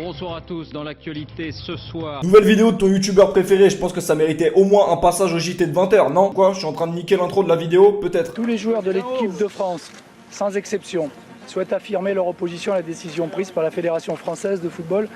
Bonsoir à tous, dans l'actualité ce soir. Nouvelle vidéo de ton youtubeur préféré, je pense que ça méritait au moins un passage au JT de 20h, non? Quoi? Je suis en train de niquer l'intro de la vidéo? Peut-être. Tous les joueurs de l'équipe de France, sans exception, souhaitent affirmer leur opposition à la décision prise par la Fédération française de football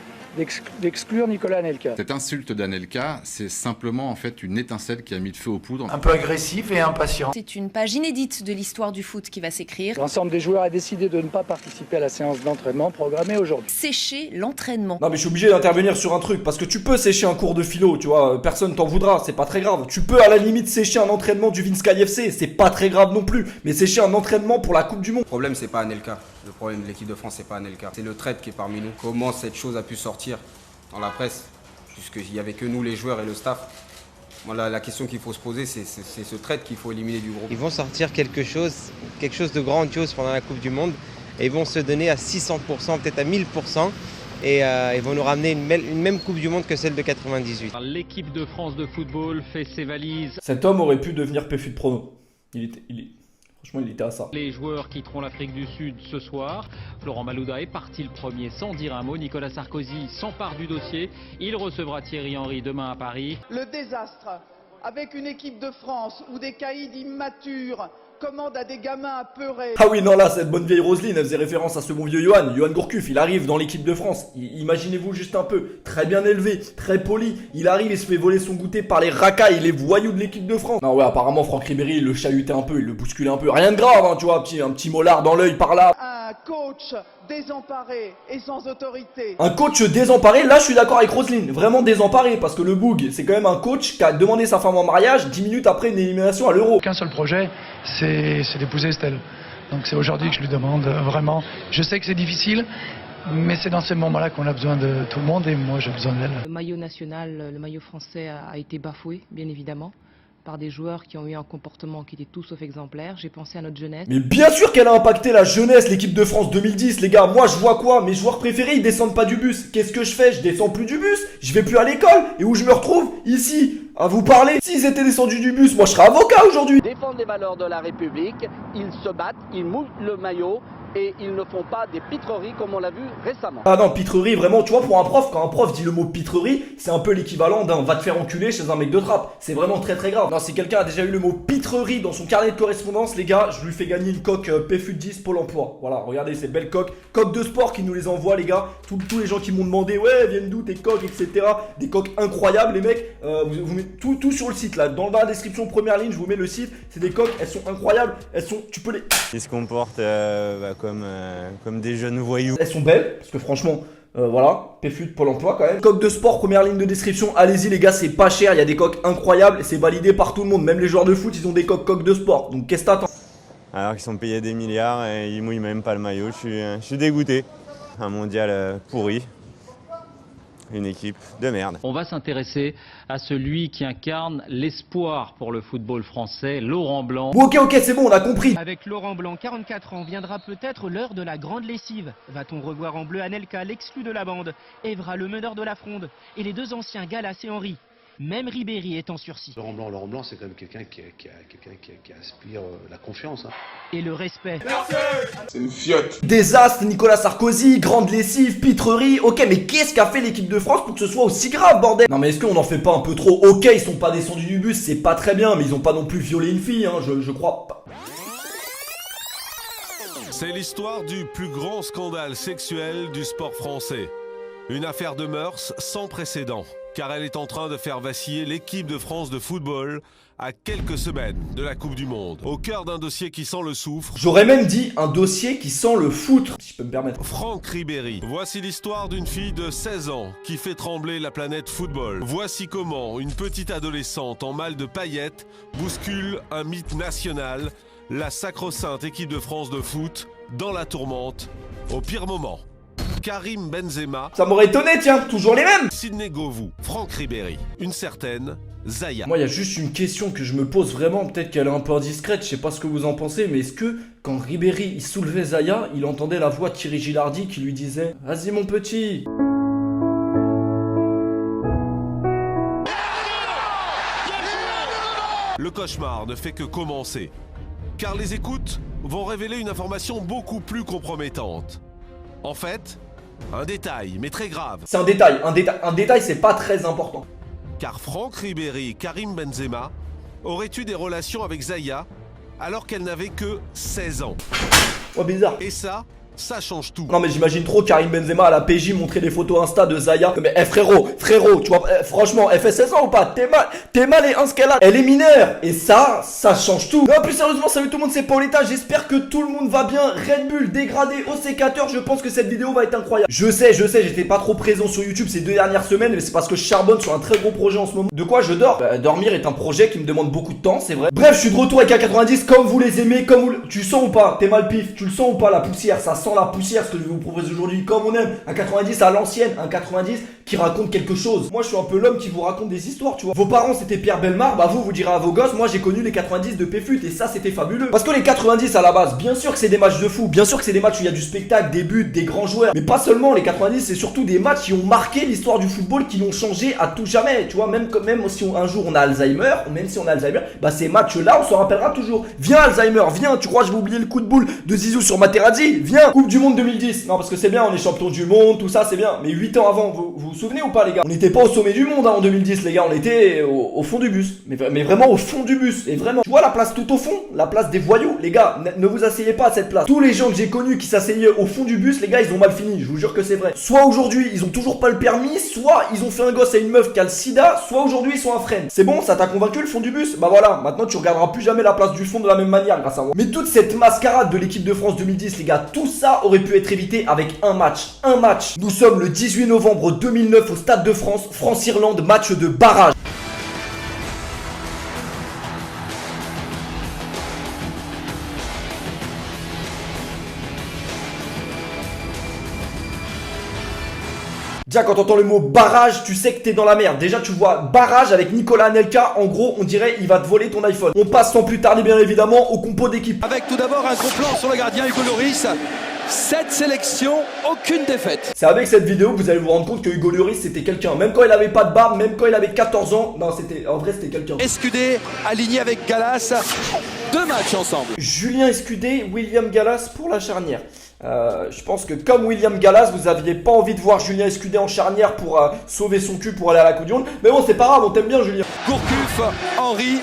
d'exclure Nicolas Anelka. Cette insulte d'Anelka, c'est simplement en fait une étincelle qui a mis le feu aux poudres. Un peu agressif et impatient. C'est une page inédite de l'histoire du foot qui va s'écrire. L'ensemble des joueurs a décidé de ne pas participer à la séance d'entraînement programmée aujourd'hui. Sécher l'entraînement. Non mais je suis obligé d'intervenir sur un truc, parce que tu peux sécher un cours de philo, tu vois, personne t'en voudra, c'est pas très grave. Tu peux à la limite sécher un entraînement du Vince FC, c'est pas très grave non plus. Mais sécher un entraînement pour la Coupe du Monde. Le problème c'est pas Anelka, le problème de l'équipe de France c'est pas Anelka, c'est le traître qui est parmi nous. Comment cette chose a pu sortir dans la presse, puisqu'il n'y avait que nous les joueurs et le staff. Voilà, la question qu'il faut se poser, c'est ce traître qu'il faut éliminer du groupe. Ils vont sortir quelque chose de grandiose pendant la Coupe du Monde et ils vont se donner à 600%, peut-être à 1000%. Et ils vont nous ramener une même Coupe du Monde que celle de 98. L'équipe de France de football fait ses valises. Cet homme aurait pu devenir PFU de prono. Franchement, il était à ça. Les joueurs quitteront l'Afrique du Sud ce soir. Florent Malouda est parti le premier sans dire un mot. Nicolas Sarkozy s'empare du dossier. Il recevra Thierry Henry demain à Paris. Le désastre, avec une équipe de France où des caïds immatures commandent à des gamins apeurés. Ah oui, non, là, cette bonne vieille Roselyne, elle faisait référence à ce bon vieux Johan Gourcuff. Il arrive dans l'équipe de France. Imaginez-vous juste un peu. Très bien élevé, très poli. Il arrive et se fait voler son goûter par les racailles, les voyous de l'équipe de France. Non, ouais, apparemment, Franck Ribéry, il le chahutait un peu, il le bousculait un peu. Rien de grave, hein, tu vois, un petit mollard dans l'œil par là. Un coach désemparé et sans autorité. Un coach désemparé, là, je suis d'accord avec Roselyne. Vraiment désemparé, parce que le Boug, c'est quand même un coach qui a demandé sa femme en mariage 10 minutes après une élimination à l'Euro. Qu'un seul projet, c'est d'épouser Estelle. Donc c'est aujourd'hui que je lui demande vraiment. Je sais que c'est difficile, mais c'est dans ces moments-là qu'on a besoin de tout le monde et moi j'ai besoin d'elle. Le maillot national, le maillot français a été bafoué, bien évidemment, par des joueurs qui ont eu un comportement qui était tout sauf exemplaire. J'ai pensé à notre jeunesse. Mais bien sûr qu'elle a impacté la jeunesse, l'équipe de France 2010, les gars. Moi, je vois quoi? Mes joueurs préférés, ils descendent pas du bus. Qu'est-ce que je fais? Je descends plus du bus. Je vais plus à l'école. Et où je me retrouve? Ici, à vous parler. S'ils étaient descendus du bus, moi, je serais avocat aujourd'hui. Ils défendent les valeurs de la République. Ils se battent, ils mouillent le maillot. Et ils ne font pas des pitreries comme on l'a vu récemment. Ah non, pitrerie, vraiment, tu vois, pour un prof, quand un prof dit le mot pitrerie, c'est un peu l'équivalent d'un va te faire enculer chez un mec de trappe. C'est vraiment très très grave. Non, si quelqu'un a déjà eu le mot pitrerie dans son carnet de correspondance, les gars, je lui fais gagner une coque PFU 10 Pôle emploi. Voilà, regardez ces belles coques. Coques de sport qui nous les envoient, les gars. Tous les gens qui m'ont demandé, ouais, viennent d'où tes coques, etc. Des coques incroyables, les mecs. Vous mettez tout sur le site là. Dans la description, première ligne, je vous mets le site. C'est des coques, elles sont incroyables. Tu peux les. Ils se comportent comme des jeunes voyous. Elles sont belles, parce que franchement, voilà, PFU de Pôle emploi quand même. Coque de sport, première ligne de description, allez-y les gars, c'est pas cher, il y a des coques incroyables, c'est validé par tout le monde, même les joueurs de foot, ils ont des coques de sport, donc qu'est-ce que t'attends? Alors qu'ils sont payés des milliards et ils mouillent même pas le maillot, je suis dégoûté. Un mondial pourri. Une équipe de merde. On va s'intéresser à celui qui incarne l'espoir pour le football français, Laurent Blanc. Ok, c'est bon, on a compris. Avec Laurent Blanc, 44 ans, viendra peut-être l'heure de la grande lessive. Va-t-on revoir en bleu Anelka, l'exclu de la bande, Evra, le meneur de la fronde, et les deux anciens Gallas et Henry? Même Ribéry est en sursis. Laurent Blanc, c'est quand même quelqu'un qui aspire la confiance. Hein. Et le respect. C'est une fiotte. Désastre, Nicolas Sarkozy, grande lessive, pitrerie. Ok, mais qu'est-ce qu'a fait l'équipe de France pour que ce soit aussi grave, bordel? Non, mais est-ce qu'on en fait pas un peu trop? Ok, ils sont pas descendus du bus, c'est pas très bien, mais ils ont pas non plus violé une fille, hein, je crois pas. C'est l'histoire du plus grand scandale sexuel du sport français. Une affaire de mœurs sans précédent, car elle est en train de faire vaciller l'équipe de France de football à quelques semaines de la Coupe du Monde. Au cœur d'un dossier qui sent le soufre. J'aurais même dit un dossier qui sent le foutre, si je peux me permettre. Franck Ribéry. Voici l'histoire d'une fille de 16 ans qui fait trembler la planète football. Voici comment une petite adolescente en mal de paillettes bouscule un mythe national, la sacro-sainte équipe de France de foot, dans la tourmente, au pire moment. Karim Benzema. Ça m'aurait étonné, tiens, toujours les mêmes. Sidney Govou, Franck Ribéry, une certaine Zaya. Moi, il y a juste une question que je me pose vraiment, peut-être qu'elle est un peu indiscrète, je sais pas ce que vous en pensez, mais est-ce que quand Ribéry il soulevait Zaya, il entendait la voix de Thierry Gilardi qui lui disait « Vas-y mon petit ». Le cauchemar ne fait que commencer, car les écoutes vont révéler une information beaucoup plus compromettante. En fait, Un détail, mais très grave. C'est un détail c'est pas très important. Car Franck Ribéry et Karim Benzema auraient eu des relations avec Zaya alors qu'elle n'avait que 16 ans. Oh, bizarre. Et ça change tout. Non mais j'imagine trop Karim Benzema à la PJ montrer des photos Insta de Zaya. Mais frérot, tu vois, franchement, elle fait 16 ans ou pas? T'es mal et un ce qu'elle a. Elle est mineure. Et ça change tout. Non, plus sérieusement, salut tout le monde, c'est Pauletta. J'espère que tout le monde va bien. Red Bull dégradé au sécateur. Je pense que cette vidéo va être incroyable. Je sais, j'étais pas trop présent sur YouTube ces 2 dernières semaines, mais c'est parce que je charbonne sur un très gros projet en ce moment. De quoi je dors? Dormir est un projet qui me demande beaucoup de temps, c'est vrai. Bref, je suis de retour avec A90 comme vous les aimez, comme vous... Tu sens ou pas? T'es mal pif. Tu le sens ou pas la poussière? Ça sent la poussière ce que je vais vous proposer aujourd'hui, comme on aime un 90 à l'ancienne, un 90 qui raconte quelque chose. Moi je suis un peu l'homme qui vous raconte des histoires, tu vois. Vos parents c'était Pierre Bellemare, bah vous direz à vos gosses, moi j'ai connu les 90 de Péfut et ça c'était fabuleux. Parce que les 90 à la base, bien sûr que c'est des matchs de fou, bien sûr que c'est des matchs où il y a du spectacle, des buts, des grands joueurs, mais pas seulement les 90, c'est surtout des matchs qui ont marqué l'histoire du football, qui l'ont changé à tout jamais, tu vois. Même si un jour on a Alzheimer, ou même si on a Alzheimer, bah ces matchs là on s'en rappellera toujours. Viens Alzheimer, viens, tu crois que je vais oublier le coup de boule de Zizou sur Materazzi? Viens, Coupe du Monde 2010. Non parce que c'est bien, on est champion du monde, tout ça c'est bien. Mais 8 ans avant, vous vous souvenez ou pas les gars? On n'était pas au sommet du monde en 2010 les gars, on était au fond du bus. Mais vraiment au fond du bus. Et vraiment, tu vois la place tout au fond? La place des voyous. Les gars, ne vous asseyez pas à cette place. Tous les gens que j'ai connus qui s'asseyaient au fond du bus, les gars ils ont mal fini, je vous jure que c'est vrai. Soit aujourd'hui ils ont toujours pas le permis, soit ils ont fait un gosse à une meuf qui a le sida, soit aujourd'hui ils sont un freine. C'est bon, ça t'a convaincu le fond du bus? Bah voilà, maintenant tu regarderas plus jamais la place du fond de la même manière grâce à moi. Mais toute cette mascarade de l'équipe de France 2010 les gars, tout ça aurait pu être évité avec un match. Nous sommes le 18 novembre 2009 au Stade de France, France-Irlande, match de barrage. Déjà quand t'entends le mot barrage, tu sais que t'es dans la merde. Déjà tu vois barrage avec Nicolas Anelka, en gros on dirait il va te voler ton iPhone. On passe sans plus tarder bien évidemment au compo d'équipe. Avec tout d'abord un gros plan sur le gardien Hugo Lloris. 7 sélections, aucune défaite. C'est avec cette vidéo que vous allez vous rendre compte que Hugo Lloris c'était quelqu'un. Même quand il avait pas de barbe, même quand il avait 14 ans. Non en vrai c'était quelqu'un. Escudé aligné avec Gallas. 2 matchs ensemble. Julien Escudé, William Gallas pour la charnière. Je pense que comme William Gallas, vous aviez pas envie de voir Julien Escudé en charnière pour sauver son cul pour aller à la Coupe du Monde. Mais bon c'est pas grave, on t'aime bien Julien. Gourcuff, Henry,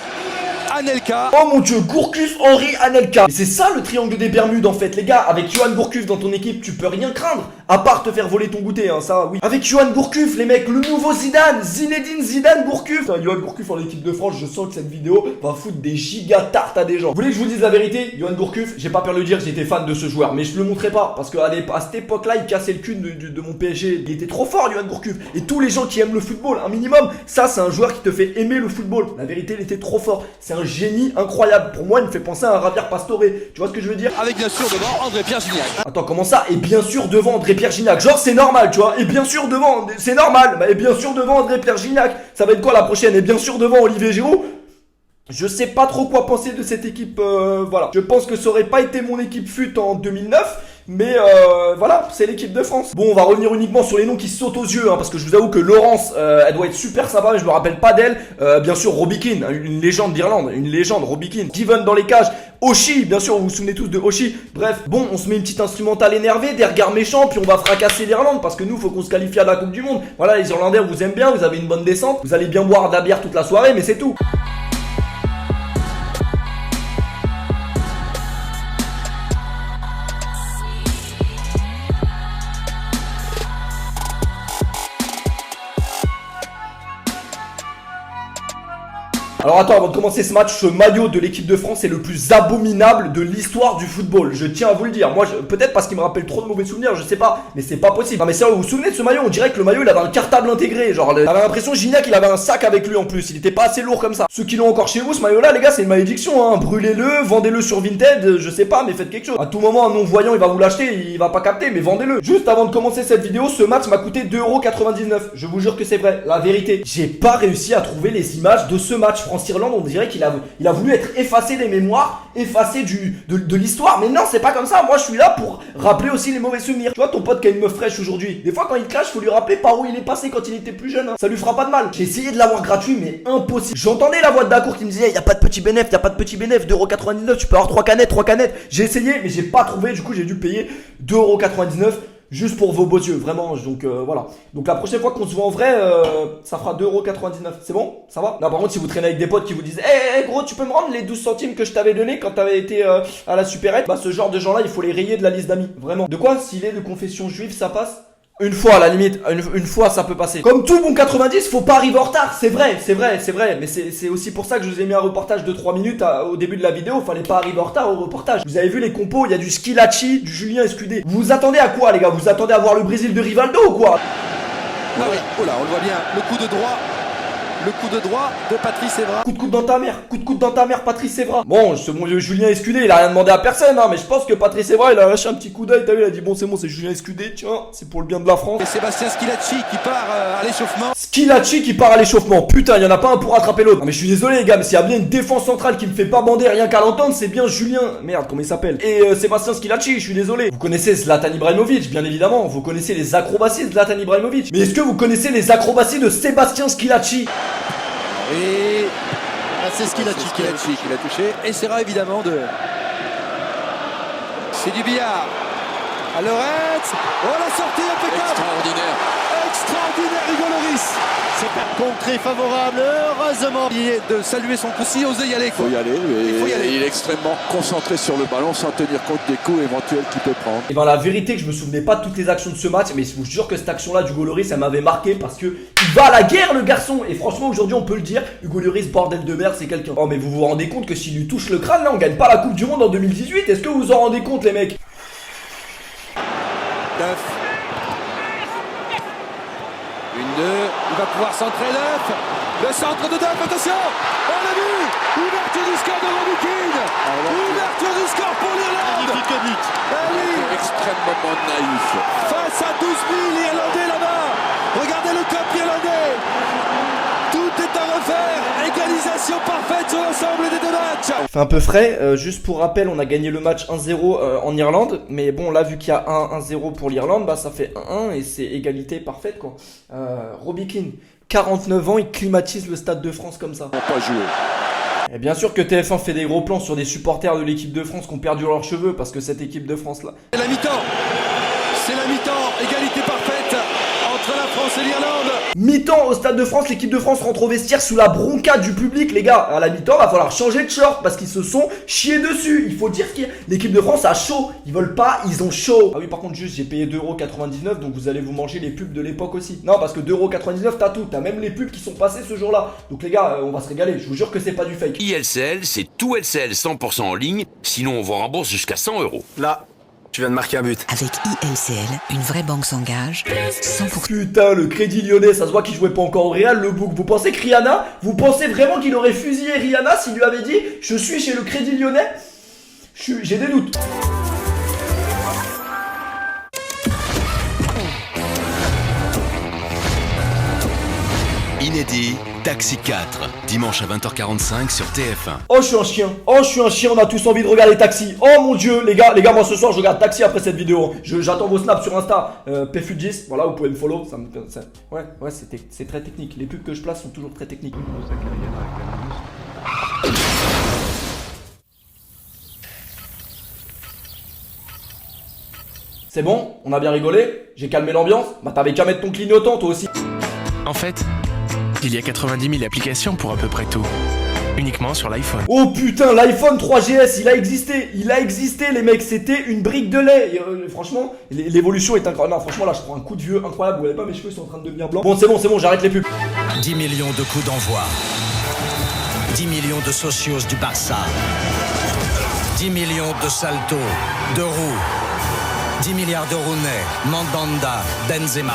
Anelka. Oh mon dieu, Gourcuff, Henry, Anelka. Et c'est ça le triangle des Bermudes en fait les gars. Avec Johan Gourcuff dans ton équipe tu peux rien craindre. À part te faire voler ton goûter hein, ça oui. Avec Johan Gourcuff les mecs, le nouveau Zidane, Zinedine Zidane Gourcuff. Johan Gourcuff en équipe de France, je sens que cette vidéo va foutre des giga tartes à des gens. Vous voulez que je vous dise la vérité? Johan Gourcuff, j'ai pas peur de le dire, j'étais fan de ce joueur. Mais je le montrais pas parce qu'à cette époque là il cassait le cul de mon PSG. Il était trop fort Johan Gourcuff. Et tous les gens qui aiment le football, un minimum, ça c'est un joueur qui te fait aimer le football. La vérité il était trop fort. C'est un génie incroyable. Pour moi il me fait penser à un Javier Pastore. Tu vois ce que je veux dire? Avec bien sûr devant André-Pierre Gignac. Attends comment ça? Et bien sûr devant André-Pierre Gignac. Genre c'est normal tu vois. Et bien sûr devant, c'est normal. Et bien sûr devant André-Pierre Gignac. Ça va être quoi la prochaine? Et bien sûr devant Olivier Giroud. Je sais pas trop quoi penser de cette équipe, voilà. Je pense que ça aurait pas été mon équipe fut en 2009. Mais voilà, c'est l'équipe de France. Bon, on va revenir uniquement sur les noms qui sautent aux yeux hein, parce que je vous avoue que Laurence, elle doit être super sympa, mais je me rappelle pas d'elle. Bien sûr, Robbie Keane, une légende d'Irlande, une légende, Robbie Keane. Given dans les cages, Oshie, bien sûr, vous vous souvenez tous de Oshie. Bref, bon, on se met une petite instrumentale énervée, des regards méchants, puis on va fracasser l'Irlande parce que nous, faut qu'on se qualifie à la Coupe du Monde. Voilà, les Irlandais, on vous aime bien, vous avez une bonne descente, vous allez bien boire de la bière toute la soirée, mais c'est tout. Alors attends, avant de commencer ce match, ce maillot de l'équipe de France est le plus abominable de l'histoire du football. Je tiens à vous le dire. Moi, peut-être parce qu'il me rappelle trop de mauvais souvenirs, je sais pas. Mais c'est pas possible. Non mais sérieux, vous vous souvenez de ce maillot? On dirait que le maillot, il avait un cartable intégré. Genre, j'avais l'impression Gignac, il avait un sac avec lui en plus. Il était pas assez lourd comme ça. Ceux qui l'ont encore chez vous, ce maillot-là, les gars, c'est une malédiction. Hein. Brûlez-le, vendez-le sur Vinted, je sais pas, mais faites quelque chose. À tout moment, un non-voyant, il va vous l'acheter, il va pas capter, mais vendez-le. Juste avant de commencer cette vidéo, ce match m'a coûté 2,99 €. Je vous jure que c'est vrai. La vérité, j'ai pas réussi à trouver les images de ce match France-Irlande. On dirait qu'il a voulu être effacé des mémoires, effacé de l'histoire. Mais non, c'est pas comme ça. Moi, je suis là pour rappeler aussi les mauvais souvenirs. Tu vois, ton pote qui a une meuf fraîche aujourd'hui, des fois, quand il te clash, faut lui rappeler par où il est passé quand il était plus jeune. Hein. Ça lui fera pas de mal. J'ai essayé de l'avoir gratuit, mais impossible. J'entendais la voix de Dacour qui me disait, y a pas de petit bénéf, 2,99 €, tu peux avoir 3 canettes. J'ai essayé, mais j'ai pas trouvé. Du coup, j'ai dû payer 2,99 €. Juste pour vos beaux yeux, vraiment, donc voilà. Donc la prochaine fois qu'on se voit en vrai, ça fera 2,99€. C'est bon? Ça va? Non, par contre, si vous traînez avec des potes qui vous disent hey, gros, tu peux me rendre les 12 centimes que je t'avais donné quand t'avais été à la supérette? Bah ce genre de gens là, il faut les rayer de la liste d'amis, vraiment. De quoi? S'il est de confession juive, ça passe? Une fois à la limite, une fois ça peut passer. Comme tout bon 90, faut pas arriver en retard, c'est vrai. Mais c'est aussi pour ça que je vous ai mis un reportage de 3 minutes au début de la vidéo. Fallait pas arriver en retard au reportage. Vous avez vu les compos, il y a du Schillaci, du Julien Escudé. Vous vous attendez à quoi les gars? Vous vous attendez à voir le Brésil de Rivaldo ou quoi? Ah oui, oh là, on le voit bien, le coup de droit. Le coup de droit de Patrice Evra. Coup de coude dans ta mère, coup de coude dans ta mère, Patrice Evra. Bon, ce bon Julien Escudé, il a rien demandé à personne, hein, mais je pense que Patrice Evra, il a lâché un petit coup d'œil, t'as vu, il a dit bon, c'est Julien Escudé, tiens, c'est pour le bien de la France. Et Sébastien Schillaci qui part à l'échauffement. Schillaci qui part à l'échauffement, putain, il y en a pas un pour rattraper l'autre. Non, mais je suis désolé, les gars, mais s'il y a bien une défense centrale qui me fait pas bander rien qu'à l'entendre, c'est bien Julien. Merde, comment il s'appelle? Et Sébastien Schillaci, je suis désolé. Vous connaissez Zlatan Ibrahimovic, bien évidemment. Vous connaissez les acrobaties de Zlatan Ibrahimovic. Mais est-ce que vous connaissez les acrobaties de Sébastien Schillaci? Et c'est Schillaci qui l'a touché. Et Serra évidemment de... C'est du billard. À Lorenz. Oh la sortie impeccable. Extraordinaire Hugo Lloris. C'est un concret favorable. Heureusement de saluer son coup. Si osait y aller. Il faut y aller. Il est extrêmement concentré sur le ballon sans tenir compte des coups éventuels qu'il peut prendre. Et ben la vérité que je me souvenais pas de toutes les actions de ce match, mais je vous jure que cette action là d'Hugo Lloris, ça m'avait marqué parce que il va à la guerre le garçon. Et franchement aujourd'hui on peut le dire, Hugo Lloris bordel de merde c'est quelqu'un. Oh mais vous vous rendez compte que s'il lui touche le crâne là on gagne pas la Coupe du Monde en 2018? Est-ce que vous vous en rendez compte les mecs? 9. 1-2, il va pouvoir centrer Neuf. Le centre de Neuf, attention. On l'a vu. Ouverture du score de Robikin. Ouverture du score pour l'Irlande. Magnifique but. Oui. Extrêmement naïf. Face à 12 000 Irlandais là-bas. Regardez le club irlandais. Tout est à refaire. Égalisation parfaite sur l'ensemble des deux matchs. Fait un peu frais, juste pour rappel, on a gagné le match 1-0 en Irlande. Mais bon, là, vu qu'il y a 1-0 pour l'Irlande, bah ça fait 1-1 et c'est égalité parfaite quoi. Robikin, 49 ans, il climatise le Stade de France comme ça. On peut pas jouer. Et bien sûr que TF1 fait des gros plans sur des supporters de l'équipe de France qui ont perdu leurs cheveux parce que cette équipe de France là. C'est la mi-temps. C'est la mi-temps. Égalité parfaite entre la France et l'Irlande. Mi-temps au Stade de France, l'équipe de France rentre au vestiaire sous la bronca du public, les gars. À la mi-temps, va falloir changer de short parce qu'ils se sont chiés dessus. Il faut dire que l'équipe de France a chaud. Ils veulent pas, ils ont chaud. Ah oui, par contre, juste j'ai payé 2,99€, donc vous allez vous manger les pubs de l'époque aussi. Non, parce que 2,99€, t'as tout. T'as même les pubs qui sont passées ce jour-là. Donc les gars, on va se régaler. Je vous jure que c'est pas du fake. ILCL, c'est tout LCL 100% en ligne. Sinon, on vous rembourse jusqu'à 100€. Là. Tu viens de marquer un but. Avec ILCL, une vraie banque s'engage. 100%. Putain, le Crédit Lyonnais, ça se voit qu'il jouait pas encore au Real, le bouc. Vous pensez que Rihanna, vous pensez vraiment qu'il aurait fusillé Rihanna s'il lui avait dit je suis chez le Crédit Lyonnais? J'ai des doutes. Inédit, Taxi 4, dimanche à 20h45 sur TF1. Oh je suis un chien, on a tous envie de regarder Taxi. Oh mon dieu, les gars, moi ce soir je regarde Taxi après cette vidéo. J'attends vos snaps sur Insta, PFUGIS, voilà, vous pouvez me follow. Ouais, c'est très technique. Les pubs que je place sont toujours très techniques. C'est bon, on a bien rigolé, j'ai calmé l'ambiance. Bah t'avais qu'à mettre ton clignotant toi aussi. En fait, il y a 90 000 applications pour à peu près tout. Uniquement sur l'iPhone. Oh putain, l'iPhone 3GS, il a existé les mecs, c'était une brique de lait. Et, franchement, l'évolution est incroyable. Non, franchement, là, je prends un coup de vieux incroyable. Vous voyez pas, mes cheveux sont en train de devenir blancs. Bon, c'est bon, j'arrête les pubs. 10 millions de coups d'envoi. 10 millions de socios du Barça. 10 millions de saltos, de roues. 10 milliards de Rooney, Mandanda, Benzema.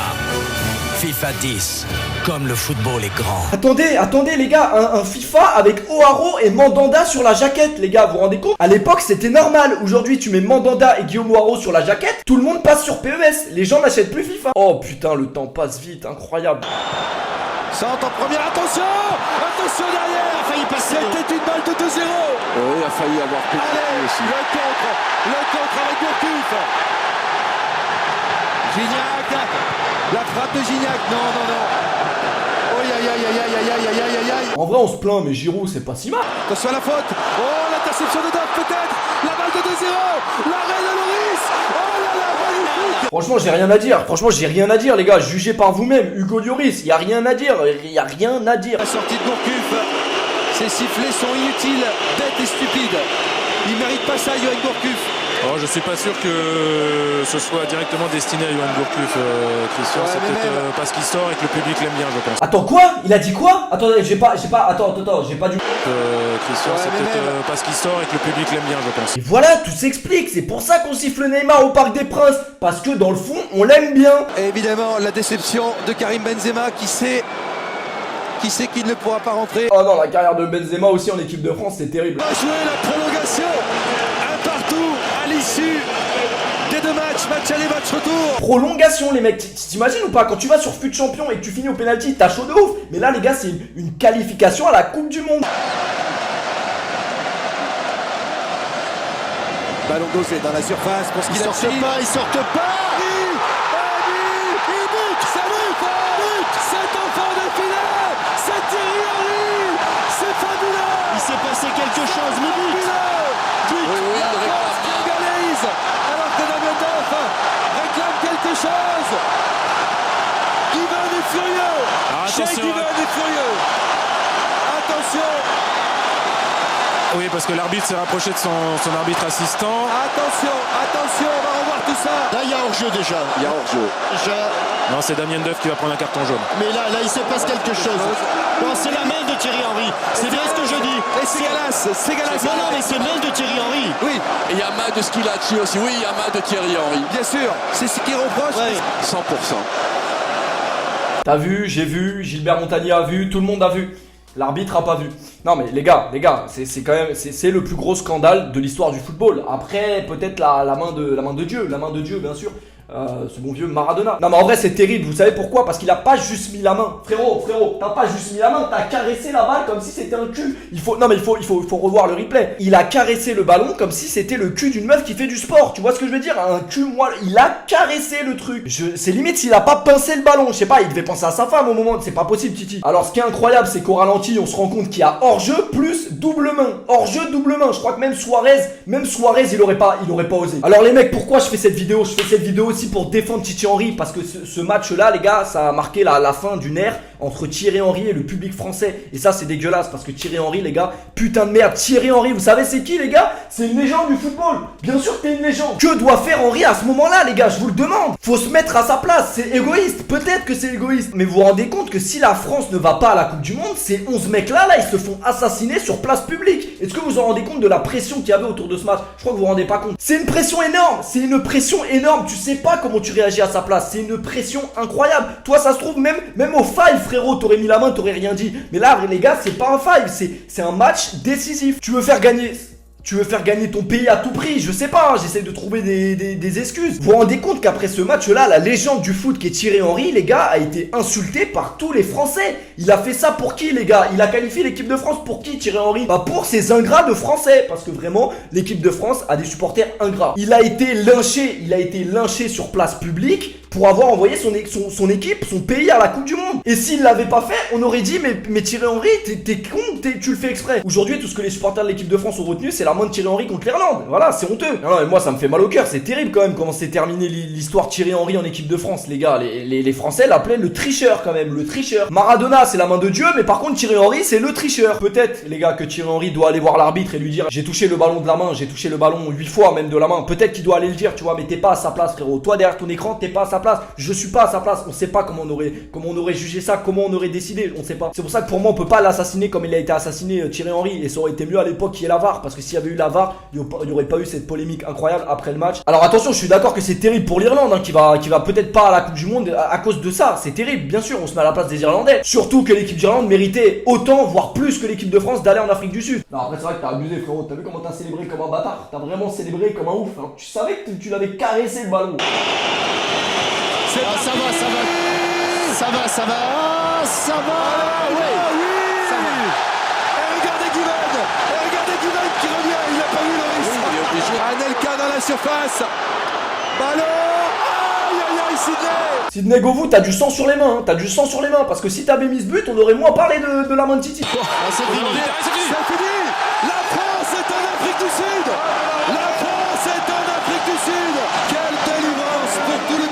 FIFA 10, comme le football est grand. Attendez les gars, un FIFA avec O'Haro et Mandanda sur la jaquette, les gars, vous vous rendez compte? À l'époque c'était normal, aujourd'hui tu mets Mandanda et Guillaume O'Haro sur la jaquette, tout le monde passe sur PES, les gens n'achètent plus FIFA. Oh putain, le temps passe vite, incroyable. Centre en première, attention derrière, a failli passer. C'était une balle de 2-0. Oui, il a failli avoir pété aussi. Le contre avec Gourcuff. Gignac, la frappe de Gignac, non. Oh aïe. En vrai on se plaint, mais Giroud c'est pas si mal. Attention à la faute. Oh, l'interception de Dove peut-être. La balle de 2-0. L'arrêt de Lloris. Oh là là, magnifique. Franchement, j'ai rien à dire. Franchement, j'ai rien à dire, les gars. Jugez par vous-même. Hugo Lloris, y a rien à dire. Y a rien à dire. La sortie de Gourcuff, ces sifflets sont inutiles, bêtes et stupides. Il mérite pas ça, Yoann Gourcuff. Oh, je suis pas sûr que ce soit directement destiné à Yoann Gourcuff, Christian. C'est peut-être parce qu'il sort et que le public l'aime bien, je pense. Attends, quoi? Il a dit quoi? Attendez, attends, j'ai pas du... Christian, c'est peut-être parce qu'il sort et que le public l'aime bien, je pense. Et voilà, tout s'explique. C'est pour ça qu'on siffle Neymar au Parc des Princes. Parce que dans le fond, on l'aime bien. Et évidemment, la déception de Karim Benzema qui sait qu'il ne pourra pas rentrer. Oh non, la carrière de Benzema aussi en équipe de France, c'est terrible. On va jouer la prolongation. Un partout à l'issue des deux matchs, match aller, match retour. Prolongation, les mecs. T'imagines ou pas? Quand tu vas sur Fut Champion et que tu finis au penalty, t'as chaud de ouf. Mais là, les gars, c'est une qualification à la Coupe du Monde. Ballon dosé dans la surface pour ce qu'il a fait. Ils sortent pas. Il bute, ça but, cet enfant de filet, c'est Thierry Henry, c'est fabuleux. Il s'est passé quelque chose, le but. Oui, la France qui égalise, alors que Damien Duff réclame quelque chose. Guiven est furieux. Chez Guiven est furieux. Attention. Oui, parce que l'arbitre s'est rapproché de son arbitre assistant. Attention, on va revoir tout ça. Là, il y a hors-jeu déjà. Il y a hors-jeu. Non, c'est Damien Duff qui va prendre un carton jaune. Mais là, il se passe quelque chose. Non, c'est la main de Thierry Henry. C'est bien ce que je dis. Et c'est Galas. Non, mais c'est main de Thierry Henry. Oui. Et il y a main de Schilacci aussi. Oui, il y a main de Thierry Henry. Bien sûr, c'est ce qu'il reproche. Ouais. 100%. T'as vu, j'ai vu, Gilbert Montagnier a vu, tout le monde a vu. L'arbitre a pas vu. Non mais les gars, c'est quand même c'est le plus gros scandale de l'histoire du football. Après peut-être la main de Dieu, bien sûr. Ce bon vieux Maradona. Non mais en vrai c'est terrible, vous savez pourquoi? Parce qu'il a pas juste mis la main. Frérot, t'as pas juste mis la main, t'as caressé la balle comme si c'était un cul. Il faut revoir le replay. Il a caressé le ballon comme si c'était le cul d'une meuf qui fait du sport. Tu vois ce que je veux dire? Un cul, moi, il a caressé le truc. C'est limite s'il a pas pincé le ballon. Je sais pas, il devait penser à sa femme au moment. C'est pas possible, Titi. Alors ce qui est incroyable, c'est qu'au ralenti, on se rend compte qu'il y a hors-jeu plus double main. Hors-jeu, double main. Je crois que même Suarez, il aurait pas osé. Alors les mecs, pourquoi je fais cette vidéo? Je fais cette vidéo aussi pour défendre Thierry Henry, parce que ce match-là, les gars, ça a marqué la fin d'une ère entre Thierry Henry et le public français. Et ça, c'est dégueulasse, parce que Thierry Henry, les gars, putain de merde. Thierry Henry, vous savez c'est qui, les gars? C'est une légende du football. Bien sûr que t'es une légende. Que doit faire Henry à ce moment-là, les gars? Je vous le demande. Faut se mettre à sa place. C'est égoïste. Peut-être que c'est égoïste. Mais vous vous rendez compte que si la France ne va pas à la Coupe du Monde, ces 11 mecs-là, ils se font assassiner sur place publique. Est-ce que vous vous rendez compte de la pression qu'il y avait autour de ce match? Je crois que vous vous rendez pas compte. C'est une pression énorme. C'est une pression énorme. Tu sais pas comment tu réagis à sa place. C'est une pression incroyable. Toi, ça se trouve, même au five, frérot, t'aurais mis la main, t'aurais rien dit. Mais là, les gars, c'est pas un five. C'est un match décisif. Tu veux faire gagner ton pays à tout prix, je sais pas, j'essaie de trouver des excuses. Vous vous rendez compte qu'après ce match-là, la légende du foot qui est Thierry Henry, les gars, a été insulté par tous les Français. Il a fait ça pour qui, les gars? Il a qualifié l'équipe de France pour qui, Thierry Henry? Pas pour ces ingrats de Français, parce que vraiment, l'équipe de France a des supporters ingrats. Il a été lynché sur place publique pour avoir envoyé son équipe, son pays à la Coupe du Monde. Et s'il l'avait pas fait, on aurait dit mais Thierry Henry, t'es con, tu le fais exprès. Aujourd'hui, tout ce que les supporters de l'équipe de France ont retenu, c'est la main de Thierry Henry contre l'Irlande. Voilà, c'est honteux. Non, mais moi ça me fait mal au cœur, c'est terrible quand même comment s'est terminé l'histoire Thierry Henry en équipe de France, les gars. Les Français l'appelaient le tricheur quand même, le tricheur. Maradona, c'est la main de Dieu, mais par contre Thierry Henry, c'est le tricheur. Peut-être, les gars, que Thierry Henry doit aller voir l'arbitre et lui dire j'ai touché le ballon de la main, j'ai touché le ballon 8 fois même de la main. Peut-être qu'il doit aller le dire, tu vois, mais t'es pas à sa place, frérot. Toi derrière ton écran, t'es pas à sa place. Je suis pas à sa place. On sait pas comment on aurait jugé ça, comment on aurait décidé, on sait pas. C'est pour ça que pour moi on peut pas l'assassiner comme il a été assassiné Thierry Henry, et ça aurait été mieux à l'époque qu'il y ait la VAR, parce que s'il y avait eu la VAR, il n'y aurait pas eu cette polémique incroyable après le match. Alors attention, je suis d'accord que c'est terrible pour l'Irlande, qui va peut-être pas à la Coupe du Monde à cause de ça. C'est terrible, bien sûr, on se met à la place des Irlandais. Surtout que l'équipe d'Irlande méritait autant, voire plus que l'équipe de France, d'aller en Afrique du Sud. Non, après c'est vrai que t'as abusé, frérot. T'as vu comment t'as célébré comme un bâtard? T'as vraiment célébré comme un ouf. Alors tu savais que tu l'avais caressé le ballon. Ça va, oui. Ça va. Et regardez Guiven qui revient, il n'a pas eu le risque. Il est obligé. Anelka dans la surface. Ballon. Aïe, Sidney. Sidney Govou, t'as du sang sur les mains, parce que si t'avais mis ce but, on aurait moins parlé de la main de Titi. C'est fini. La France est en Afrique du Sud. Quelle délivrance pour tous les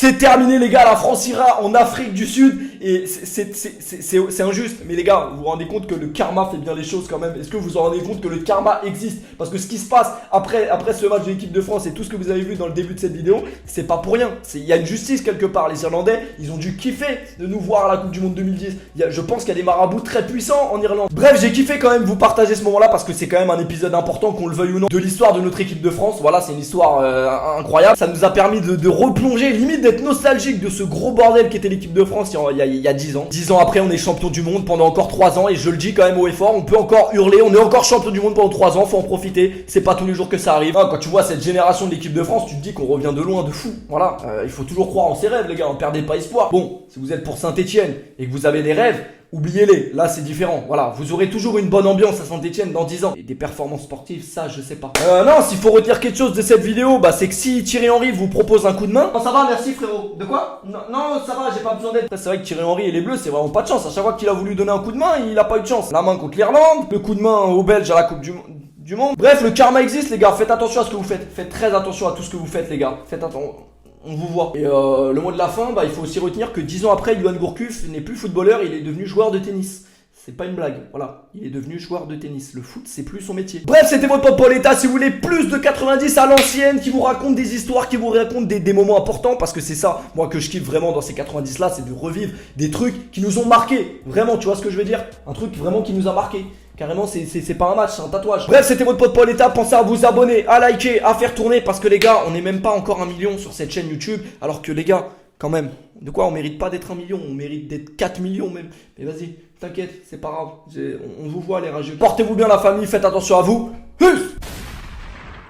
C'est terminé les gars, la France ira en Afrique du Sud et c'est injuste. Mais les gars, vous vous rendez compte que le karma fait bien les choses quand même? Est-ce que vous vous rendez compte que le karma existe? Parce que ce qui se passe après ce match de l'équipe de France et tout ce que vous avez vu dans le début de cette vidéo, c'est pas pour rien. Il y a une justice quelque part. Les Irlandais, ils ont dû kiffer de nous voir à la Coupe du Monde 2010. Je pense qu'il y a des marabouts très puissants en Irlande. Bref, j'ai kiffé quand même vous partager ce moment-là parce que c'est quand même un épisode important, qu'on le veuille ou non, de l'histoire de notre équipe de France. Voilà, c'est une histoire incroyable. Ça nous a permis de replonger, limite d'être nostalgique de ce gros bordel qui était l'équipe de France il y a 10 ans. 10 ans après, on est champion du monde pendant encore 3 ans et je le dis quand même haut et fort, on peut encore hurler, on est encore champion du monde pendant 3 ans, faut en profiter. C'est pas tous les jours que ça arrive. Quand tu vois cette génération de l'équipe de France, tu te dis qu'on revient de loin, de fou. Voilà, il faut toujours croire en ses rêves les gars, ne perdez pas espoir. Bon, si vous êtes pour Saint-Etienne et que vous avez des rêves, oubliez-les, là c'est différent. Voilà, vous aurez toujours une bonne ambiance à Saint-Etienne dans 10 ans. Et des performances sportives, ça je sais pas. Non, s'il faut retenir quelque chose de cette vidéo, bah c'est que si Thierry Henry vous propose un coup de main... Non, ça va, merci frérot. De quoi? Non, ça va, j'ai pas besoin d'aide. C'est vrai que Thierry Henry et les Bleus, c'est vraiment pas de chance. À chaque fois qu'il a voulu donner un coup de main, il a pas eu de chance. La main contre l'Irlande, le coup de main aux Belges à la Coupe du Monde. Bref, le karma existe les gars, faites attention à ce que vous faites. Faites très attention à tout ce que vous faites les gars. Faites attention. On vous voit. Et le mot de la fin, bah, il faut aussi retenir que 10 ans après, Yoann Gourcuff n'est plus footballeur, il est devenu joueur de tennis. C'est pas une blague, voilà, il est devenu joueur de tennis. Le foot, c'est plus son métier. Bref, c'était votre pote Pauletta. Si vous voulez plus de 90 à l'ancienne, qui vous raconte des histoires, qui vous raconte des moments importants, parce que c'est ça, moi, que je kiffe vraiment dans ces 90 là, c'est de revivre des trucs qui nous ont marqués. Vraiment, tu vois ce que je veux dire? Un truc vraiment qui nous a marqué. Carrément, c'est pas un match, c'est un tatouage. Bref, c'était votre pote Pauletta. Pensez à vous abonner, à liker, à faire tourner, parce que les gars, on n'est même pas encore 1 million sur cette chaîne YouTube, alors que les gars, quand même, de quoi on mérite pas d'être 1 million, on mérite d'être 4 millions même. Mais vas-y, t'inquiète, c'est pas grave, on vous voit les rageux. Portez-vous bien la famille, faites attention à vous. Peace.